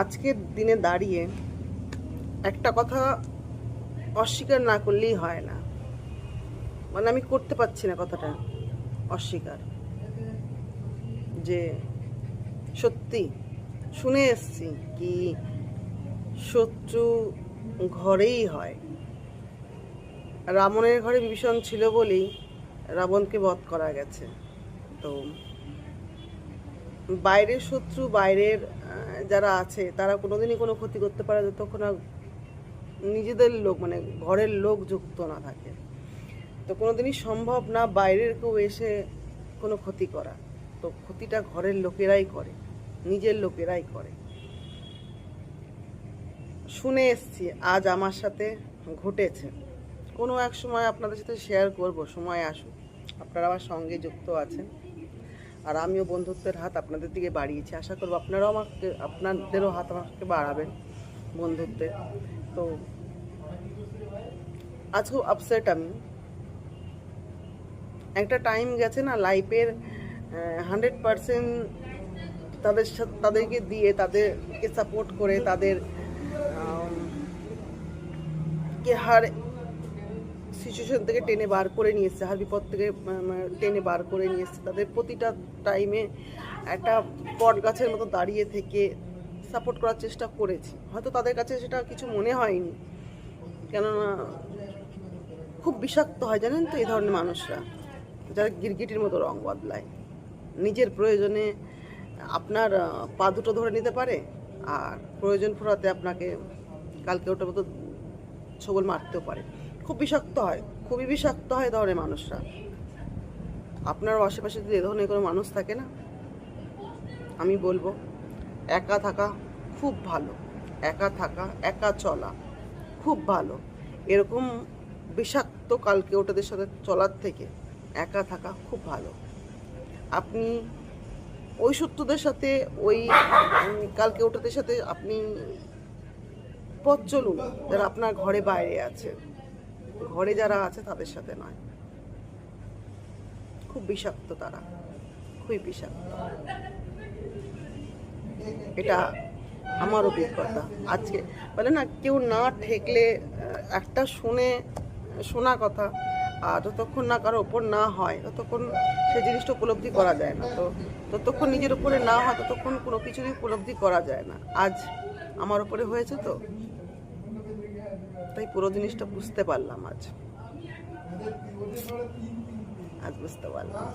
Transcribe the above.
আজকের দিনে দাঁড়িয়ে একটা কথা অস্বীকার না করলেই হয় না, মানে আমি করতে পারছি না কথাটা অস্বীকার, যে সত্যি শুনে এসছি কি শত্রু ঘরেই হয়। রাবণের ঘরে বিভীষণ ছিল বলেই রাবণকে বধ করা গেছে। তো বাইরের শত্রু, বাইরের যারা আছে তারা কোনোদিনই কোনো ক্ষতি করতে পারে যতক্ষণ না নিজেদের লোক, মানে ঘরের লোক যুক্ত না থাকে। তো কোনোদিনই সম্ভব না বাইরের কেউ এসে কোনো ক্ষতি করা। তো ক্ষতিটা ঘরের লোকেরাই করে, নিজের লোকেরাই করে। শুনে এসছি, আজ আমার সাথে ঘটেছে। কোনো এক সময় আপনাদের সাথে শেয়ার করব, সময় আসুক। আপনারা আমার সঙ্গে যুক্ত আছেন, আর আমিও বন্ধুত্বের হাত আপনাদের দিকে বাড়িয়েছি। আশা করব আপনারাও আমাকে, আপনাদেরও হাত আমাকে বাড়াবেন বন্ধুত্বের। তো আজ খুব আপসেট আমি। একটা টাইম গেছে না লাইফের 100% তাদের সাথে, তাদেরকে দিয়ে, তাদেরকে সাপোর্ট করে, তাদের কে হার সিচুয়েশন থেকে টেনে বার করে নিয়ে এসছে, হার বিপদ থেকে টেনে বার করে নিয়ে এসছে। তাদের প্রতিটা টাইমে একটা বট গাছের মতো দাঁড়িয়ে থেকে সাপোর্ট করার চেষ্টা করেছি। হয়তো তাদের কাছে সেটা কিছু মনে হয়নি, কেননা খুব বিষাক্ত হয় জানেন তো এই ধরনের মানুষরা, যারা গিরগিটির মতো রং বদলায়। নিজের প্রয়োজনে আপনার পা দুটো ধরে নিতে পারে, আর প্রয়োজন ফুরাতে আপনাকে কালকে ওটার মতো ছবল মারতেও পারে। খুব বিষাক্ত হয়, খুবই বিষাক্ত হয় ধরনের মানুষরা। আপনার আশেপাশে যদি এ ধরনের কোনো মানুষ থাকে না, আমি বলবো একা থাকা খুব ভালো, একা থাকা, একা চলা খুব ভালো। এরকম বিষাক্ত কালকে ওটাদের সাথে চলার থেকে একা থাকা খুব ভালো। আপনি ওই শত্রুদের সাথে, ওই কালকে ওটাদের সাথে আপনি পথ চলুন যারা আপনার ঘরে বাইরে আছে, ঘরে যারা আছে তাদের সাথে নয়। খুব বিষাক্ত তারা, খুবই বিষাক্ত। এটা আমার অভিজ্ঞতা। আজকে বলে না, কেউ না ঠেকলে একটা শোনা কথা, আর যতক্ষণ না কারো ওপর না হয় ততক্ষণ সেই জিনিসটা উপলব্ধি করা যায় না। তো ততক্ষণ নিজের উপরে না হয় ততক্ষণ কোনো কিছুরই উপলব্ধি করা যায় না। আজ আমার উপরে হয়েছে, তো তাই পুরো জিনিসটা বুঝতে পারলাম। আজ বুঝতে পারলাম।